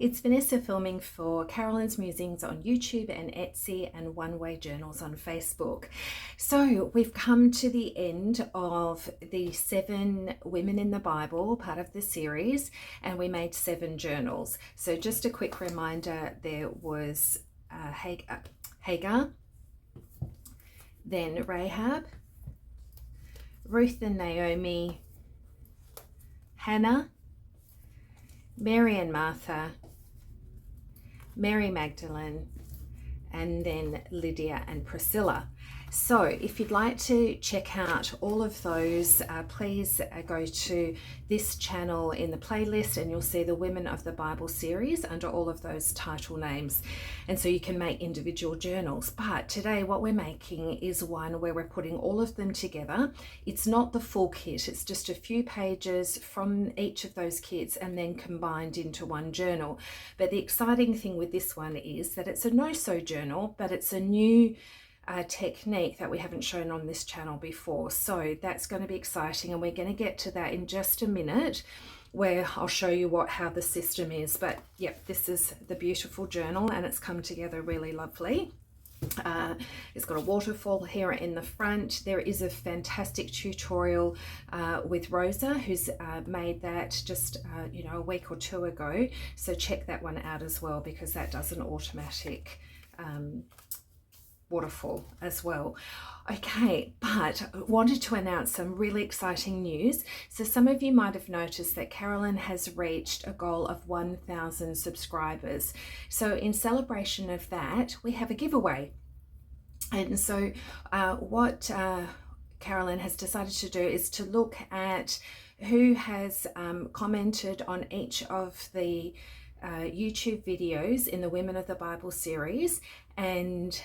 It's Vanessa filming for Carolyn's Musings on YouTube and Etsy and One Way Journals on Facebook. So we've come to the end of the 7 women in the Bible, part of the series, and we made 7 journals. So just a quick reminder, there was Hagar, then Rahab, Ruth and Naomi, Hannah, Mary and Martha, Mary Magdalene, and then Lydia and Priscilla. So if you'd like to check out all of those, please go to this channel in the playlist and you'll see the Women of the Bible series under all of those title names. And so you can make individual journals. But today what we're making is one where we're putting all of them together. It's not the full kit, it's just a few pages from each of those kits and then combined into one journal. But the exciting thing with this one is that it's a no-sew journal, but it's a new technique that we haven't shown on this channel before. So that's going to be exciting, and we're going to get to that in just a minute, where I'll show you how the system is. But yep, this is the beautiful journal and it's come together really lovely. It's got a waterfall here in the front. There is a fantastic tutorial with Rosa, who's made that just a week or 2 ago, so check that one out as well, because that does an automatic waterfall as well. Okay, but I wanted to announce some really exciting news. So some of you might have noticed that Carolyn has reached a goal of 1,000 subscribers. So in celebration of that, we have a giveaway. And so what Carolyn has decided to do is to look at who has commented on each of the YouTube videos in the Women of the Bible series, and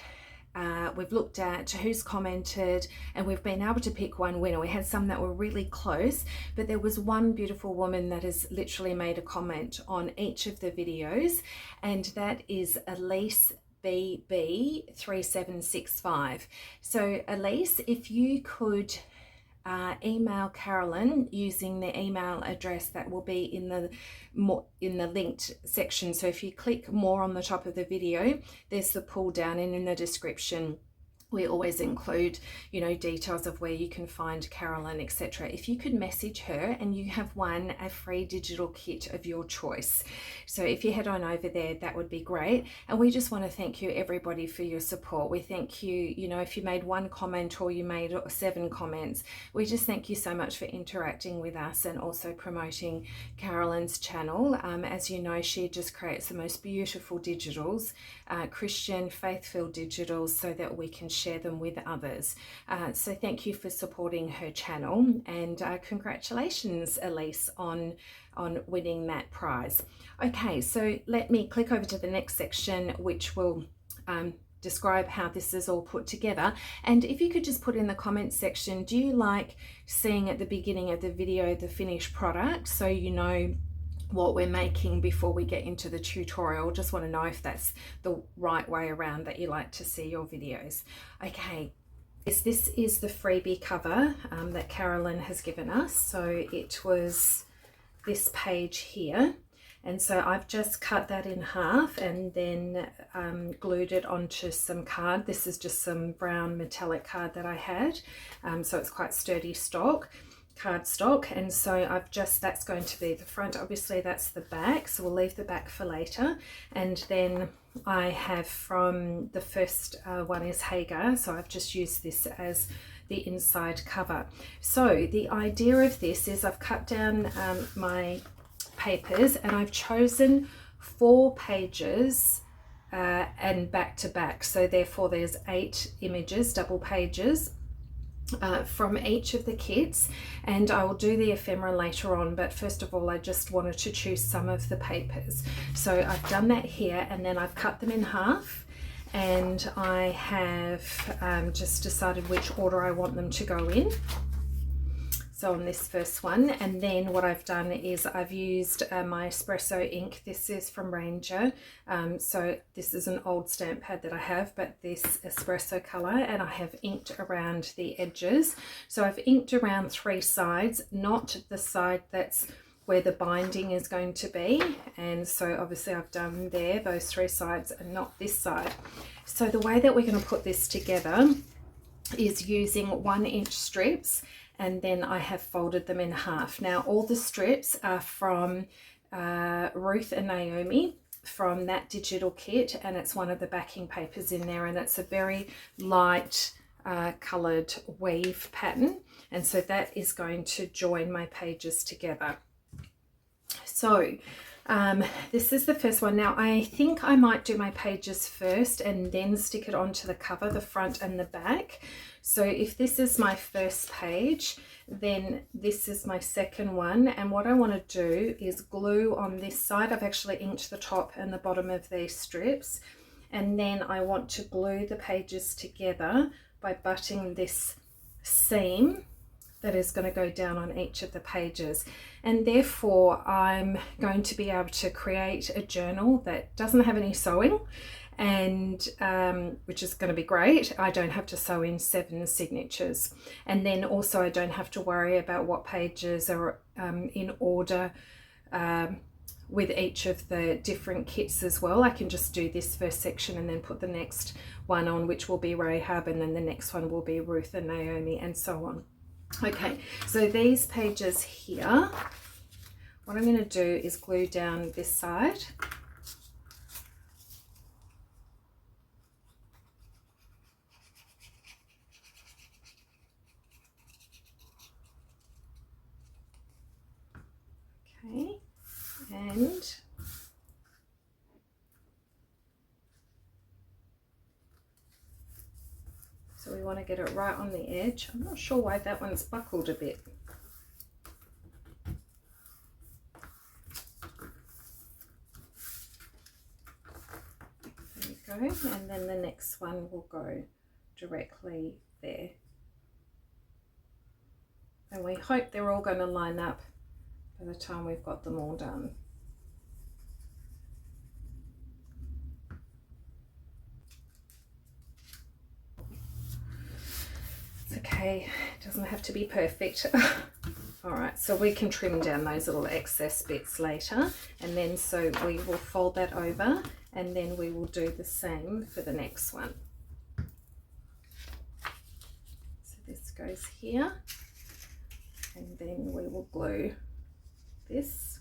we've looked at who's commented, and we've been able to pick one winner. We had some that were really close, but there was one beautiful woman that has literally made a comment on each of the videos, and that is Elise BB3765. So Elise, if you could email Carolyn using the email address that will be in the linked section. So if you click more on the top of the video, there's the pull down, and in the description we always include details of where you can find Carolyn, etc. If you could message her, and you have won a free digital kit of your choice. So if you head on over there, that would be great. And we just want to thank you everybody for your support. We thank you, if you made 1 comment or you made 7 comments, we just thank you so much for interacting with us and also promoting Carolyn's channel. As you know, she just creates the most beautiful digitals, Christian faith-filled digitals, so that we can share them with others. So thank you for supporting her channel, and congratulations, Elise, on winning that prize. Okay, so let me click over to the next section, which will describe how this is all put together. And if you could just put in the comments section, do you like seeing at the beginning of the video the finished product, so you know what we're making before we get into the tutorial? Just want to know if that's the right way around that you like to see your videos. Okay, this is the freebie cover that Carolyn has given us. So it was this page here, and so I've just cut that in half and then glued it onto some card. This is just some brown metallic card that I had, so it's quite sturdy cardstock, and so that's going to be the front. Obviously that's the back, so we'll leave the back for later. And then I have, from the first one is Hagar, so I've just used this as the inside cover. So the idea of this is I've cut down my papers, and I've chosen 4 pages and back to back, so therefore there's 8 images, double pages, from each of the kits, and I will do the ephemera later on, but first of all I just wanted to choose some of the papers. So I've done that here, and then I've cut them in half, and I have just decided which order I want them to go in. So on this first one, and then what I've done is I've used my espresso ink. This is from Ranger, so this is an old stamp pad that I have, but this espresso color, and I have inked around the edges. So I've inked around 3 sides, not the side that's where the binding is going to be. And so obviously I've done there those 3 sides and not this side. So the way that we're going to put this together is using 1-inch strips, and then I have folded them in half. Now all the strips are from Ruth and Naomi from that digital kit, and it's one of the backing papers in there, and it's a very light coloured weave pattern, and so that is going to join my pages together. So this is the first one. Now I think I might do my pages first and then stick it onto the cover, the front and the back. So if this is my first page, then this is my second one, and what I want to do is glue on this side. I've actually inked the top and the bottom of these strips, and then I want to glue the pages together by butting this seam that is going to go down on each of the pages. And therefore I'm going to be able to create a journal that doesn't have any sewing, and which is going to be great. I don't have to sew in 7 signatures, and then also I don't have to worry about what pages are in order with each of the different kits as well. I can just do this first section and then put the next one on, which will be Rahab, and then the next one will be Ruth and Naomi, and so on. Okay, so these pages here, what I'm going to do is glue down this side. Okay, and so we want to get it right on the edge. I'm not sure why that one's buckled a bit. There we go, and then the next one will go directly there. And we hope they're all going to line up by the time we've got them all done. It's okay, it doesn't have to be perfect. All right, so we can trim down those little excess bits later, and then so we will fold that over, and then we will do the same for the next one. So this goes here, and then we will glue this.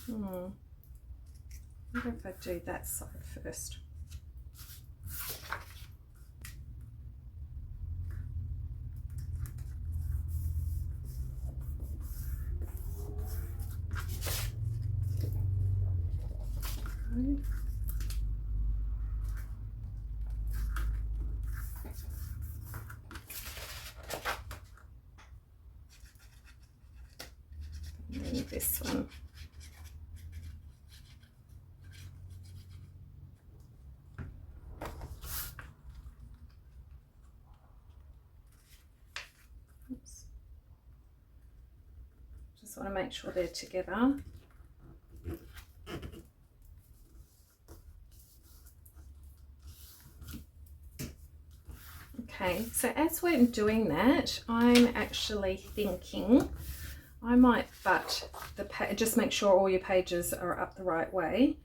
I wonder if I do that side first. And then this one. Oops. Just want to make sure they're together. Okay, so as we're doing that, I'm actually thinking I might butt the page, just make sure all your pages are up the right way.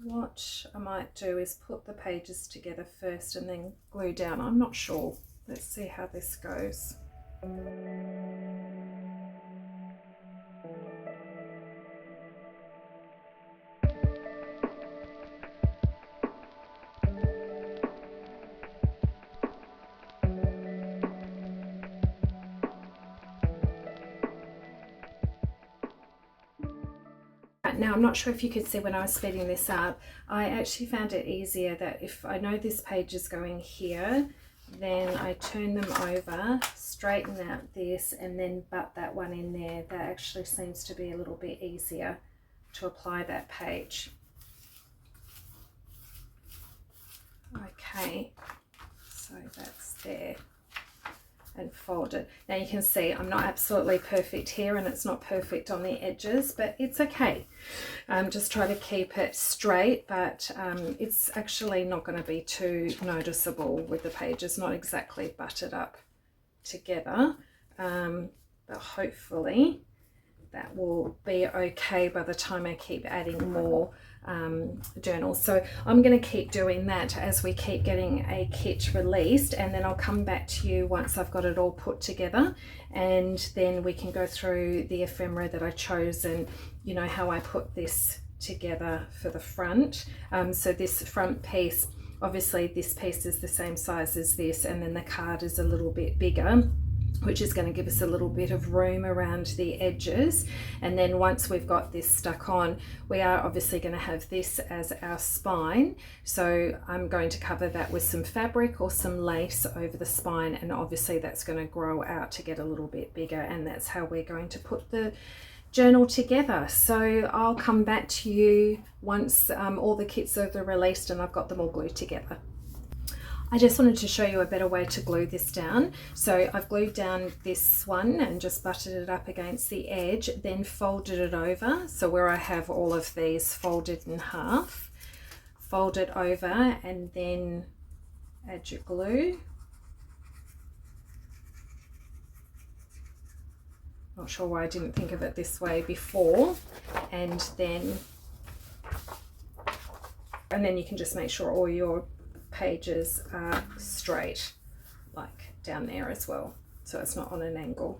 What I might do is put the pages together first and then glue down. I'm not sure. Let's see how this goes. Now, I'm not sure if you could see when I was speeding this up, I actually found it easier that if I know this page is going here, then I turn them over, straighten out this, and then butt that one in there. That actually seems to be a little bit easier to apply that page. Okay, so that's there. and fold it. Now you can see I'm not absolutely perfect here, and it's not perfect on the edges, but it's okay. Just try to keep it straight, but it's actually not going to be too noticeable with the pages not exactly buttered up together, but hopefully that will be okay by the time I keep adding more journals. So I'm going to keep doing that as we keep getting a kit released, and then I'll come back to you once I've got it all put together, and then we can go through the ephemera that I chose and you know how I put this together for the front. So this front piece, obviously this piece is the same size as this, and then the card is a little bit bigger, which is going to give us a little bit of room around the edges. And then once we've got this stuck on, we are obviously going to have this as our spine. So I'm going to cover that with some fabric or some lace over the spine, and obviously that's going to grow out to get a little bit bigger, and that's how we're going to put the journal together. So I'll come back to you once all the kits are released and I've got them all glued together. I just wanted to show you a better way to glue this down. So I've glued down this one and just butted it up against the edge, then folded it over. So where I have all of these folded in half, fold it over and then add your glue. Not sure why I didn't think of it this way before. And then you can just make sure all your pages are straight, like down there as well, so it's not on an angle.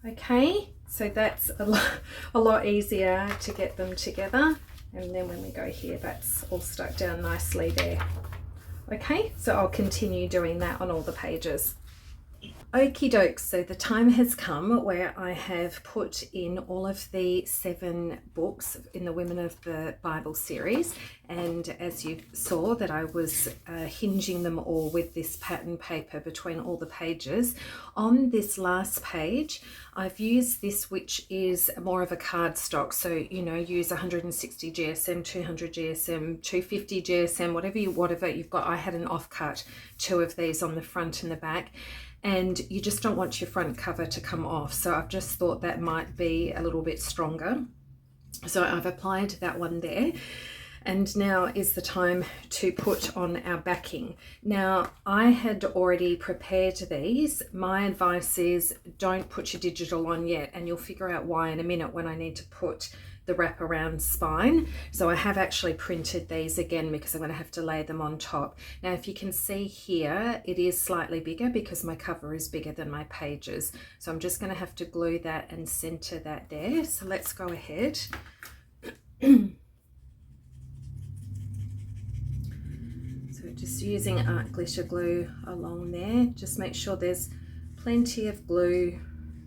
Okay, so that's a lot easier to get them together, and then when we go here, that's all stuck down nicely there. Okay, so I'll continue doing that on all the pages. Okie dokes, so the time has come where I have put in all of the 7 books in the Women of the Bible series, and as you saw that I was hinging them all with this pattern paper between all the pages. On this last page I've used this, which is more of a cardstock, so you know, use 160 GSM, 200 GSM, 250 GSM, whatever you've got. I had an offcut, 2 of these on the front and the back, and you just don't want your front cover to come off, so I've just thought that might be a little bit stronger, so I've applied that one there. And now is the time to put on our backing. Now I had already prepared these. My advice is don't put your digital on yet, and you'll figure out why in a minute when I need to put the wraparound spine. So I have actually printed these again because I'm going to have to lay them on top. Now if you can see here, it is slightly bigger because my cover is bigger than my pages. So I'm just going to have to glue that and center that there. So let's go ahead. So just using art glitter glue along there. Just make sure there's plenty of glue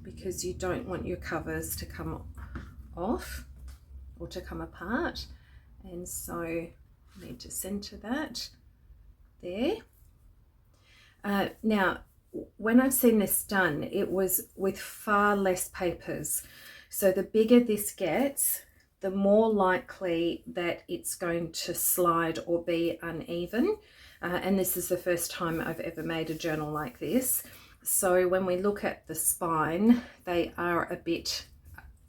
because you don't want your covers to come off or to come apart, and so I need to center that there. Now when I've seen this done, it was with far less papers, so the bigger this gets, the more likely that it's going to slide or be uneven, and this is the first time I've ever made a journal like this. So when we look at the spine, they are a bit,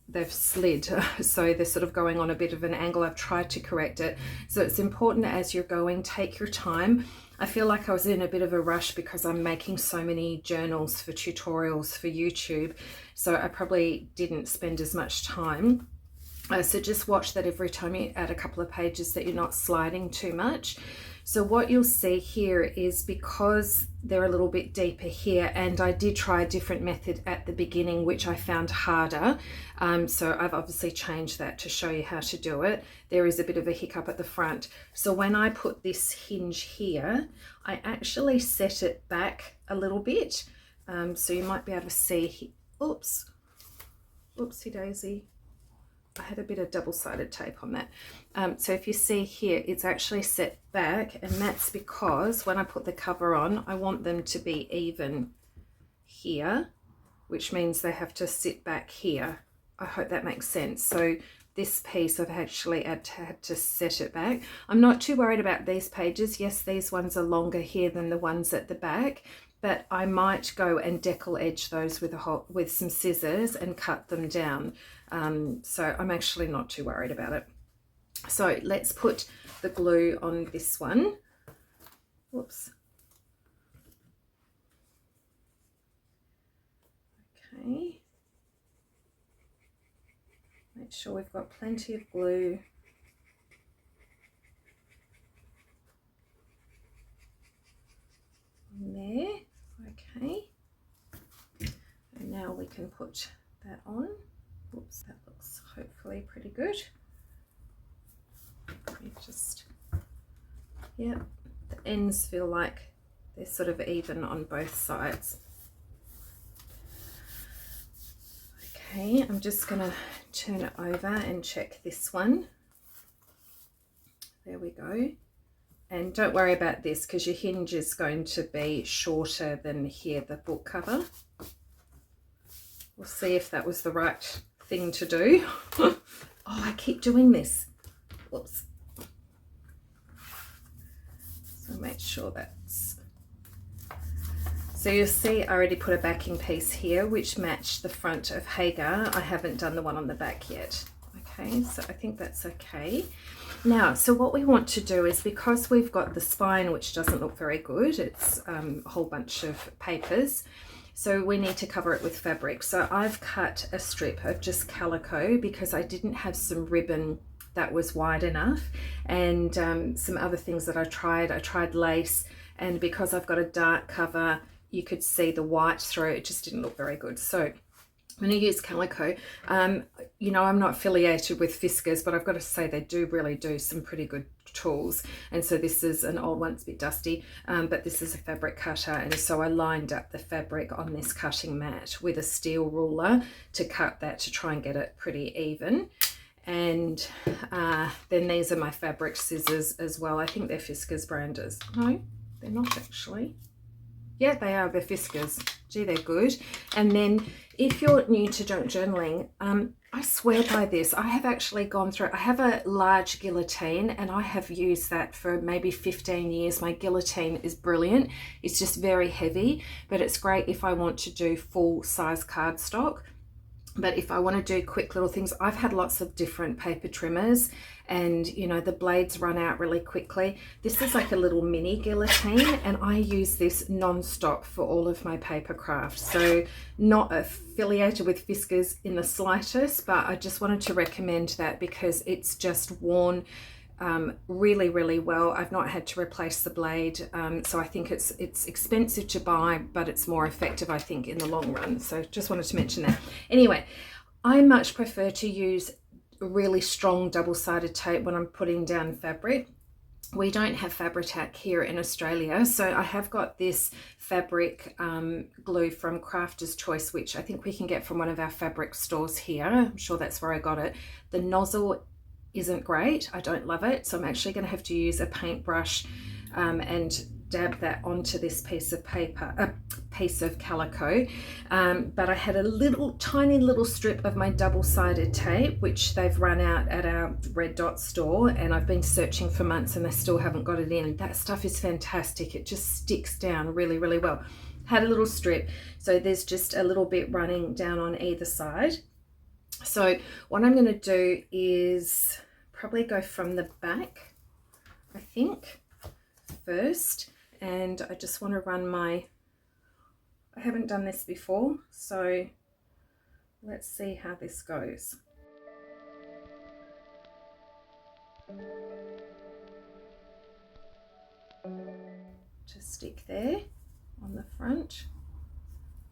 they've slid, so they're sort of going on a bit of an angle. I've tried to correct it, so it's important as you're going, take your time. I feel like I was in a bit of a rush because I'm making so many journals for tutorials for YouTube, so I probably didn't spend as much time. So just watch that every time you add a couple of pages that you're not sliding too much. So what you'll see here is, because they're a little bit deeper here, and I did try a different method at the beginning which I found harder, so I've obviously changed that to show you how to do it. There is a bit of a hiccup at the front. So when I put this hinge here, I actually set it back a little bit, so you might be able to see, oops, oopsie daisy, I had a bit of double-sided tape on that. So if you see here, it's actually set back, and that's because when I put the cover on, I want them to be even here, which means they have to sit back here. I hope that makes sense. So this piece I've actually had to set it back. I'm not too worried about these pages. Yes, these ones are longer here than the ones at the back, but I might go and decal edge those with some scissors and cut them down. So I'm actually not too worried about it. So let's put the glue on this one. Whoops. Okay. Make sure we've got plenty of glue. On there. Okay. And now we can put that on. Oops, that looks hopefully pretty good. Just, yeah, the ends feel like they're sort of even on both sides. Okay, I'm just going to turn it over and check this one. There we go. And don't worry about this because your hinge is going to be shorter than here, the book cover. We'll see if that was the right thing to do. Oh, I keep doing this. Whoops. So make sure that's... So you'll see I already put a backing piece here which matched the front of Hagar. I haven't done the one on the back yet. Okay, so I think that's okay. Now, so what we want to do is, because we've got the spine which doesn't look very good, it's a whole bunch of papers, so we need to cover it with fabric. So I've cut a strip of just calico because I didn't have some ribbon that was wide enough, and some other things that I tried lace, and because I've got a dark cover you could see the white through, it just didn't look very good. So I'm going to use calico. You know, I'm not affiliated with Fiskars, but I've got to say they do really do some pretty good tools. And so this is an old one, it's a bit dusty, but this is a fabric cutter. And so I lined up the fabric on this cutting mat with a steel ruler to cut that, to try and get it pretty even. And then these are my fabric scissors as well. I think they're Fiskars branders. No, they're not actually. Yeah, they are. They're Fiskars. Gee, they're good. And then if you're new to journaling, I swear by this. I have actually gone through, I have a large guillotine and I have used that for maybe 15 years. My guillotine is brilliant. It's just very heavy, but it's great if I want to do full size cardstock. But if I want to do quick little things, I've had lots of different paper trimmers and, you know, the blades run out really quickly. This is like a little mini guillotine and I use this non-stop for all of my paper craft. So not affiliated with Fiskars in the slightest, but I just wanted to recommend that because it's just worn really, really well. I've not had to replace the blade, so I think it's expensive to buy, but it's more effective, I think, in the long run. So just wanted to mention that. Anyway, I much prefer to use really strong double-sided tape when I'm putting down fabric. We don't have Fabri-Tac here in Australia, so I have got this fabric glue from Crafter's Choice, which I think we can get from one of our fabric stores here. I'm sure that's where I got it. The nozzle isn't great. I don't love it, so I'm actually going to have to use a paintbrush and dab that onto this piece of paper, a piece of calico. But I had a little tiny little strip of my double-sided tape, which they've run out at our Red Dot store, and I've been searching for months and they still haven't got it in. That stuff is fantastic. It just sticks down really, really well. Had a little strip, so there's just a little bit running down on either side. So what I'm going to do is probably go from the back, I think, first. And I just want to run my, I haven't done this before, so let's see how this goes. Just stick there on the front.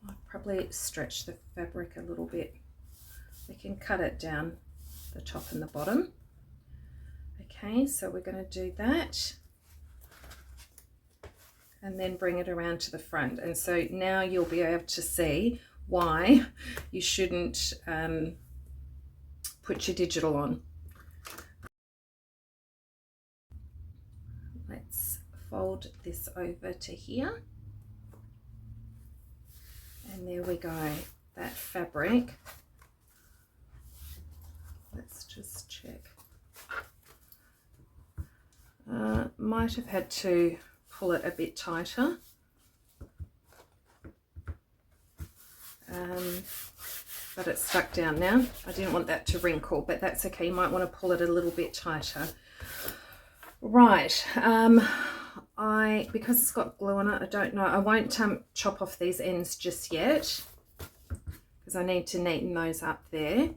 I'll probably stretch the fabric a little bit. We can cut it down the top and the bottom. Okay, so we're going to do that and then bring it around to the front. And so now you'll be able to see why you shouldn't put your digital on. Let's fold this over to here. And there we go, that fabric. Let's just check. Might have had to pull it a bit tighter. but it's stuck down now. I didn't want that to wrinkle, but that's okay. You might want to pull it a little bit tighter. Right, because it's got glue on it, I don't know. I won't chop off these ends just yet because I need to neaten those up there.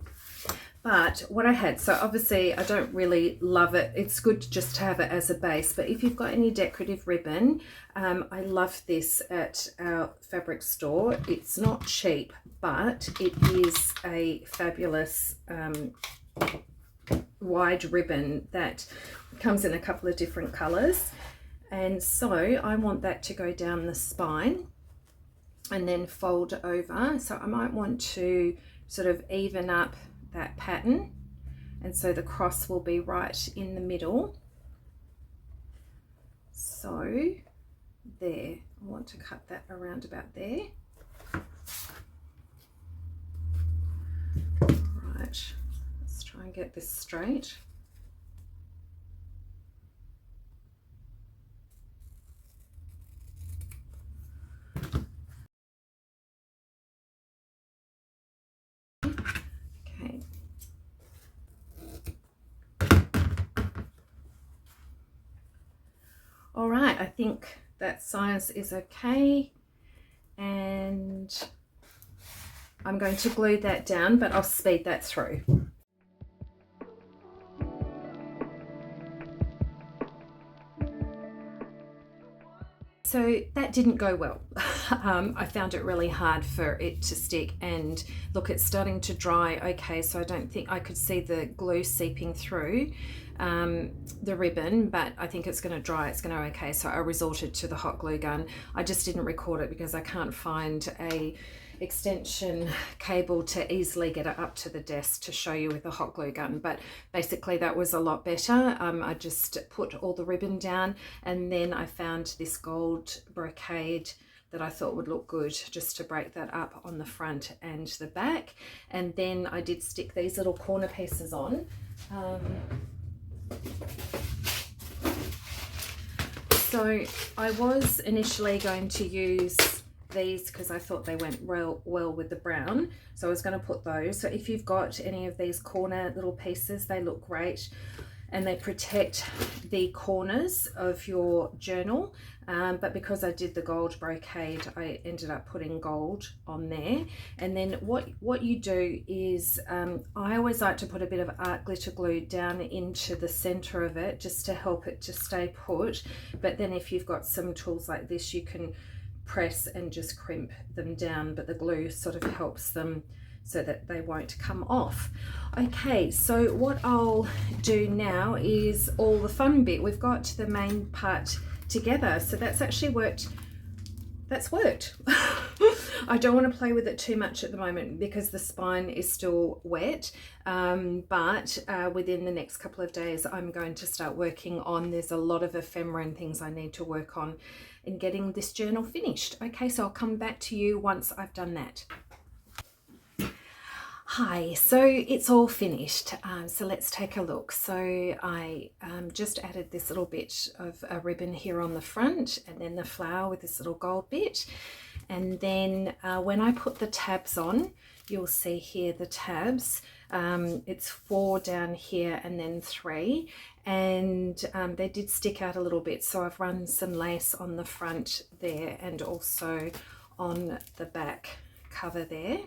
But what I had, so obviously I don't really love it. It's good just to have it as a base, but if you've got any decorative ribbon, I love this at our fabric store. It's not cheap, but it is a fabulous wide ribbon that comes in a couple of different colors. And so I want that to go down the spine and then fold over. So I might want to sort of even up that pattern, and so the cross will be right in the middle. So there, I want to cut that around about there. Right, let's try and get this straight. All right, I think that size is okay, and I'm going to glue that down, but I'll speed that through. So that didn't go well. I found it really hard for it to stick, and look, it's starting to dry. Okay, so I don't think I could see the glue seeping through the ribbon, but I think it's going to dry. It's going to okay, so I resorted to the hot glue gun. I just didn't record it because I can't find a extension cable to easily get it up to the desk to show you with a hot glue gun, but basically that was a lot better. I just put all the ribbon down, and then I found this gold brocade that I thought would look good just to break that up on the front and the back. And then I did stick these little corner pieces on. So I was initially going to use these because I thought they went well with the brown, so I was going to put those. So if you've got any of these corner little pieces, they look great and they protect the corners of your journal, but because I did the gold brocade, I ended up putting gold on there. And then what you do is I always like to put a bit of art glitter glue down into the center of it just to help it to stay put, but then if you've got some tools like this, you can press and just crimp them down, but the glue sort of helps them so that they won't come off. Okay, so what I'll do now is all the fun bit. We've got the main part together, so that's actually worked. That's worked. I don't want to play with it too much at the moment because the spine is still wet, but within the next couple of days I'm going to start working on, there's a lot of ephemera and things I need to work on in getting this journal finished. Okay, so I'll come back to you once I've done that. Hi, so it's all finished, so let's take a look. So I just added this little bit of a ribbon here on the front, and then the flower with this little gold bit, and then when I put the tabs on, you'll see here the tabs. It's 4 down here and then 3, and they did stick out a little bit, so I've run some lace on the front there and also on the back cover there.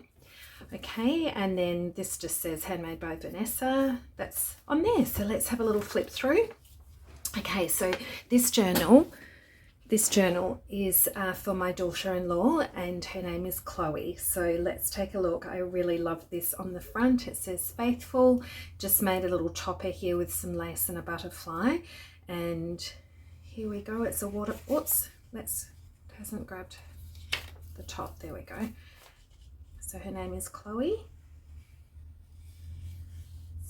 Okay, and then this just says handmade by Vanessa. That's on there, so let's have a little flip through. Okay, so this journal is for my daughter-in-law, and her name is Chloe. So let's take a look. I really love this on the front. It says faithful. Just made a little topper here with some lace and a butterfly, and here we go. It's a water, oops, it hasn't grabbed the top. There we go. So her name is Chloe.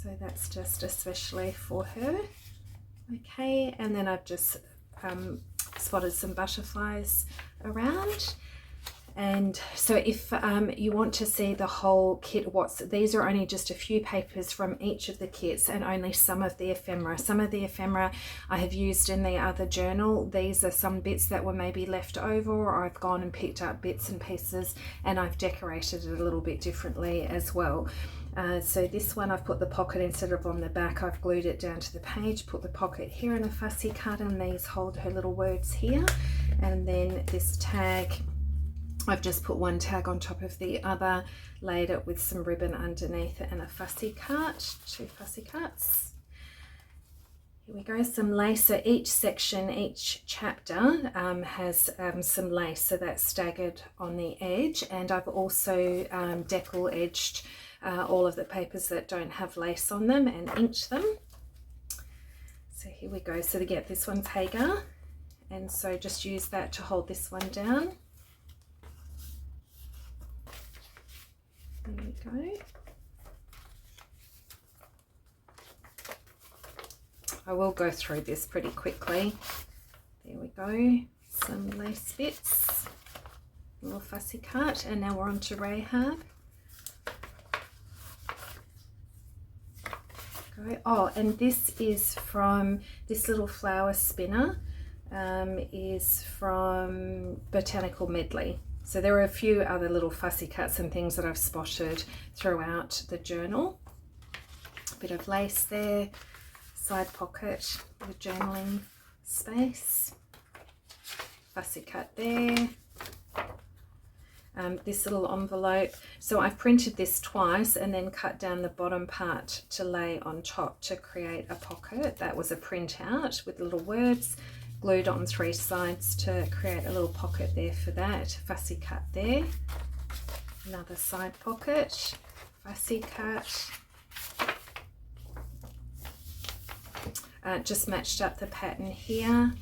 So that's just especially for her. Okay, and then I've just spotted some butterflies around, And so if you want to see the whole kit, these are only just a few papers from each of the kits and only some of the ephemera. Some of the ephemera I have used in the other journal. These are some bits that were maybe left over, or I've gone and picked up bits and pieces and I've decorated it a little bit differently as well. So this one I've put the pocket, instead of on the back, I've glued it down to the page, put the pocket here in a fussy cut, and these hold her little words here. And then this tag, I've just put one tag on top of the other, laid it with some ribbon underneath it and a fussy cut, 2 fussy cuts. Here we go, some lace. So each section, each chapter has some lace, so that's staggered on the edge. And I've also decor edged all of the papers that don't have lace on them and inked them. So here we go. So to get this one's Hagar, and so just use that to hold this one down. There we go. I will go through this pretty quickly. There we go. Some lace bits, a little fussy cut, and now we're on to Rahab. Oh, and this is from this little flower spinner, is from Botanical Medley. So there are a few other little fussy cuts and things that I've spotted throughout the journal. A bit of lace there, side pocket with journaling space, fussy cut there. This little envelope, so I've printed this twice and then cut down the bottom part to lay on top to create a pocket. That was a printout with little words glued on 3 sides to create a little pocket there for that. Fussy cut there, another side pocket, fussy cut. Just matched up the pattern here.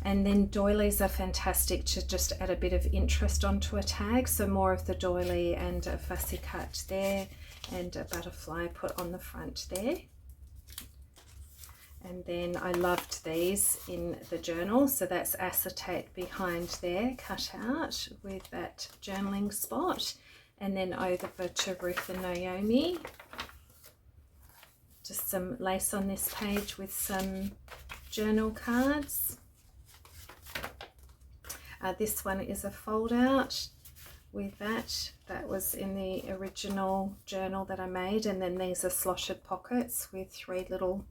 And then doilies are fantastic to just add a bit of interest onto a tag. So more of the doily and a fussy cut there, and a butterfly put on the front there. And then I loved these in the journal. So that's acetate behind there, cut out with that journaling spot. And then over to Ruth and Naomi. Just some lace on this page with some journal cards. This one is a fold out with that. That was in the original journal that I made. And then these are slotted pockets with 3 little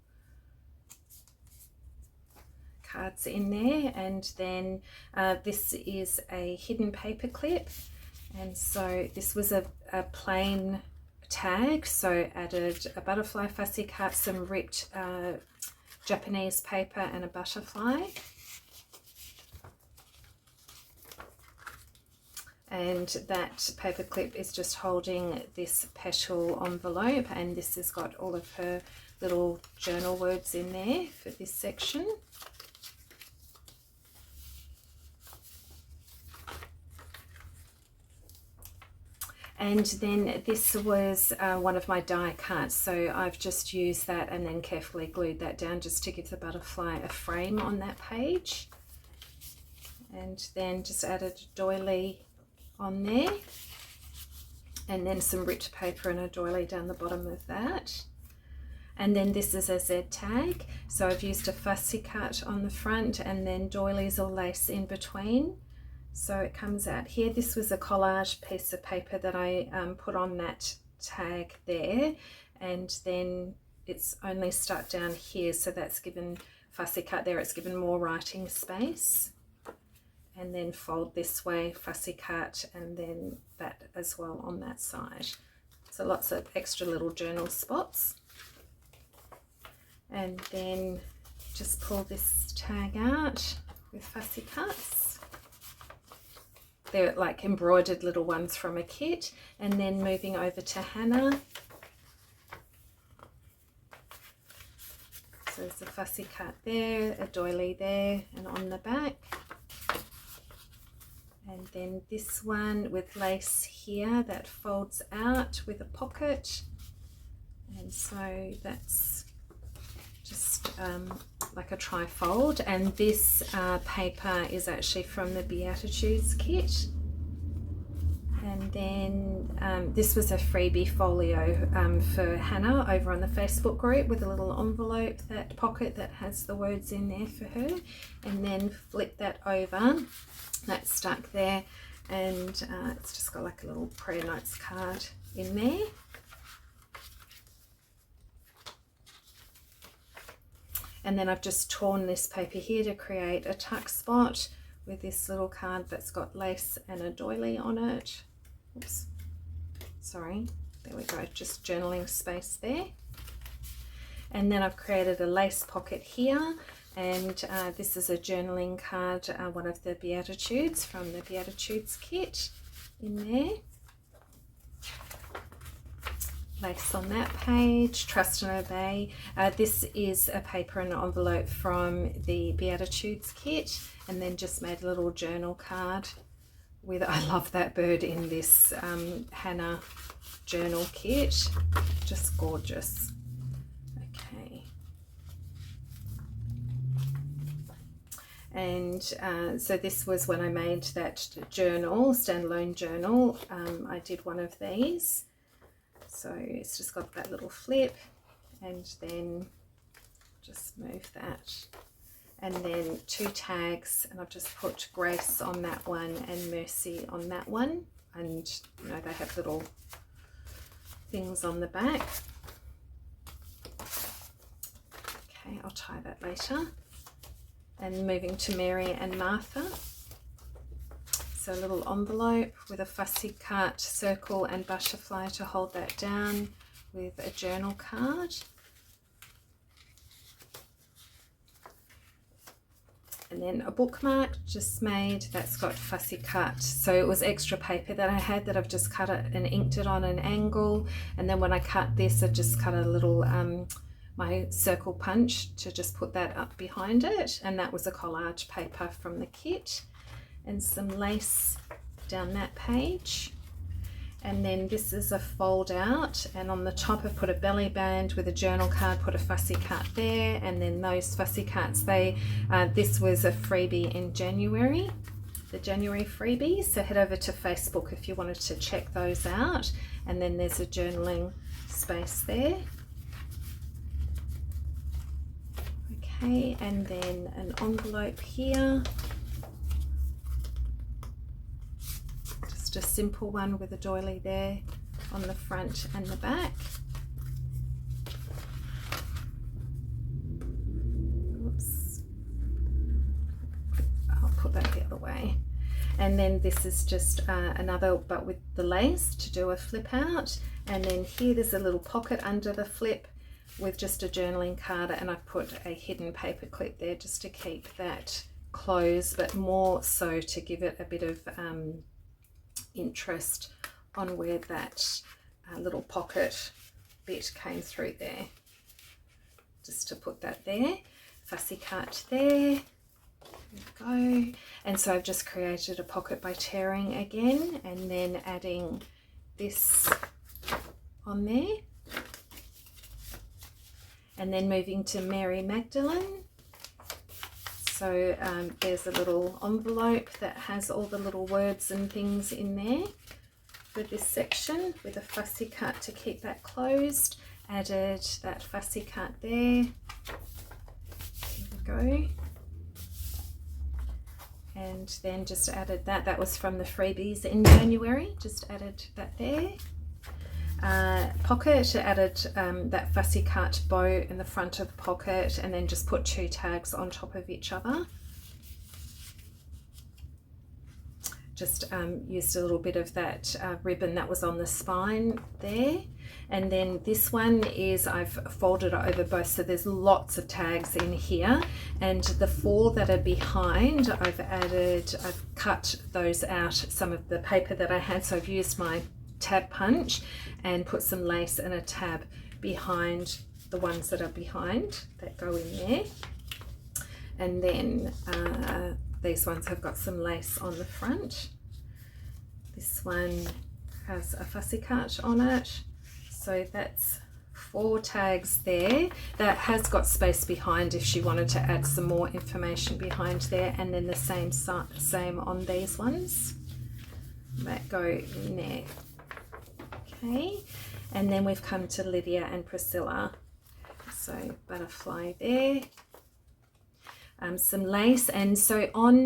cards in there. And then this is a hidden paper clip. And so this was a plain tag, so added a butterfly fussy cut, some ripped Japanese paper and a butterfly. And that paper clip is just holding this petal envelope, and this has got all of her little journal words in there for this section. And then this was one of my die cuts, so I've just used that and then carefully glued that down just to give the butterfly a frame on that page. And then just added a doily on there, and then some ripped paper and a doily down the bottom of that. And then this is a Z tag, so I've used a fussy cut on the front and then doilies or lace in between. So it comes out here. This was a collage piece of paper that I put on that tag there, and then it's only stuck down here, so that's given fussy cut there, it's given more writing space. And then fold this way, fussy cut, and then that as well on that side. So lots of extra little journal spots. And then just pull this tag out with fussy cuts. They're like embroidered little ones from a kit. And then moving over to Hannah. So there's a fussy cut there, a doily there, and on the back. And then this one with lace here that folds out with a pocket. And so that's just like a tri-fold. And this paper is actually from the Beatitudes kit. And then this was a freebie folio for Hannah over on the Facebook group, with a little envelope, that pocket that has the words in there for her. And then flip that over, that's stuck there, and it's just got like a little prayer notes card in there. And then I've just torn this paper here to create a tuck spot with this little card that's got lace and a doily on it. Oops, sorry, there we go, just journaling space there. And then I've created a lace pocket here, and this is a journaling card, one of the Beatitudes from the Beatitudes kit in there. Lace on that page, trust and obey. This is a paper and envelope from the Beatitudes kit, and then just made a little journal card with, I love that bird in this Hannah journal kit, just gorgeous. Okay. And so this was when I made that journal, standalone journal. I did one of these. So it's just got that little flip, and then just move that, and then 2 tags, and I've just put Grace on that one and Mercy on that one, and you know, they have little things on the back. Okay, I'll tie that later. And moving to Mary and Martha. So a little envelope with a fussy cut circle and butterfly to hold that down, with a journal card. And then a bookmark just made, that's got fussy cut. So it was extra paper that I had that I've just cut it and inked it on an angle. And then when I cut this, I just cut a little my circle punch to just put that up behind it. And that was a collage paper from the kit. And some lace down that page. And then this is a fold out, and on the top I've put a belly band with a journal card, put a fussy cut there, and then those fussy cuts, this was a freebie in January, the January freebie, so head over to Facebook if you wanted to check those out. And then there's a journaling space there. Okay, and then an envelope here. A simple one with a doily there on the front and the back. Oops. I'll put that the other way. And then this is just another, but with the lace to do a flip out. And then here there's a little pocket under the flip with just a journaling card, and I've put a hidden paper clip there just to keep that closed, but more so to give it a bit of interest on where that little pocket bit came through there, just to put that there. Fussy cut there. There we go. And so I've just created a pocket by tearing again, and then adding this on there, and then moving to Mary Magdalene. So there's a little envelope that has all the little words and things in there for this section, with a fussy cut to keep that closed. Added that fussy cut there. Here we go. And then just added that. That was from the freebies in January. Just added that there. Pocket, added that fussy cut bow in the front of the pocket, and then just put 2 tags on top of each other. Just used a little bit of that ribbon that was on the spine there. And then this one is, I've folded it over both, so there's lots of tags in here, and the 4 that are behind I've cut those out, some of the paper that I had, so I've used my tab punch and put some lace and a tab behind the ones that are behind that go in there. And then these ones have got some lace on the front. This one has a fussy cut on it, so that's 4 tags there. That has got space behind if she wanted to add some more information behind there, and then the same on these ones. that go in there. Okay, and then we've come to Lydia and Priscilla. So butterfly there. Some lace, and so on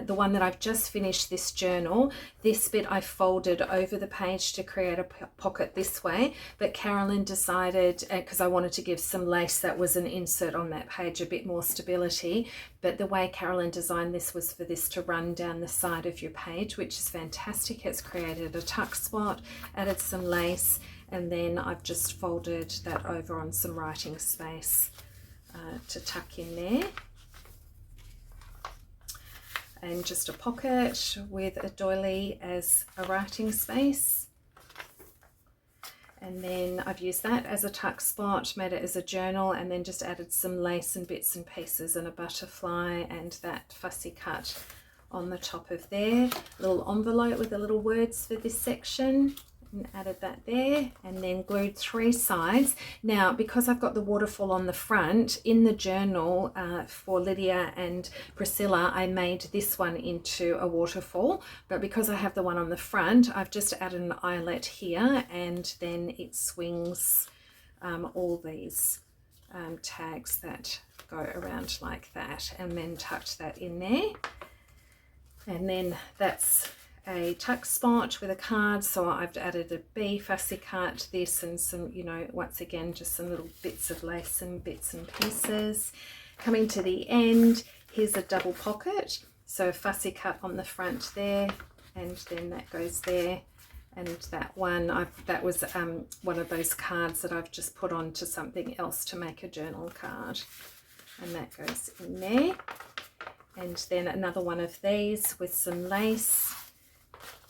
the one that I've just finished, this journal, this bit I folded over the page to create a pocket this way, but Carolyn decided, because I wanted to give some lace that was an insert on that page a bit more stability, but the way Carolyn designed this was for this to run down the side of your page, which is fantastic. It's created a tuck spot, added some lace, and then I've just folded that over on some writing space to tuck in there. And just a pocket with a doily as a writing space. And then I've used that as a tuck spot, made it as a journal, and then just added some lace and bits and pieces and a butterfly and that fussy cut on the top of there. A little envelope with the little words for this section, and added that there, and then glued 3 sides. Now, because I've got the waterfall on the front, in the journal for Lydia and Priscilla, I made this one into a waterfall, but because I have the one on the front, I've just added an eyelet here, and then it swings all these tags that go around like that, and then tucked that in there. And then that's a tuck spot with a card, so I've added a bee fussy cut, this, and some, you know, once again just some little bits of lace and bits and pieces. Coming to the end, here's a double pocket, so fussy cut on the front there, and then that goes there, and that one that was one of those cards that I've just put onto something else to make a journal card, and that goes in there. And then another one of these with some lace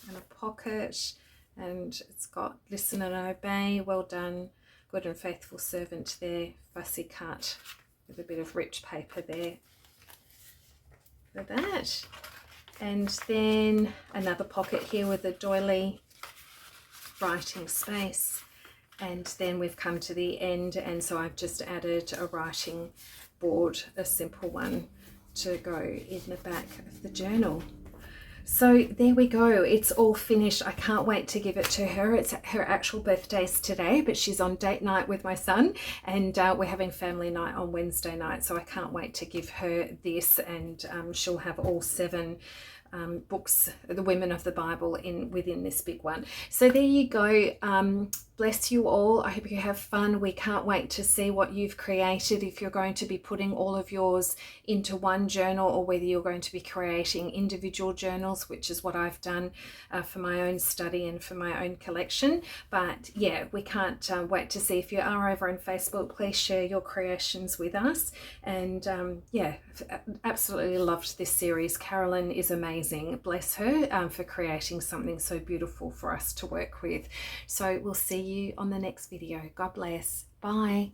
and a pocket, and it's got listen and obey, well done, good and faithful servant there, fussy cut with a bit of rich paper there for that. And then another pocket here with a doily, writing space, and then we've come to the end, and so I've just added a writing board, a simple one, to go in the back of the journal. So there we go, it's all finished. I can't wait to give it to her. It's her actual birthday's today, but she's on date night with my son, and we're having family night on Wednesday night, so I can't wait to give her this, and she'll have all 7 books, the women of the Bible, within this big one. So there you go. Bless you all. I hope you have fun. We can't wait to see what you've created, if you're going to be putting all of yours into one journal, or whether you're going to be creating individual journals, which is what I've done for my own study and for my own collection. But yeah, we can't wait to see. If you are over on Facebook, please share your creations with us. And yeah, absolutely loved this series. Carolyn is amazing. Bless her for creating something so beautiful for us to work with. So we'll see you on the next video. God bless. Bye.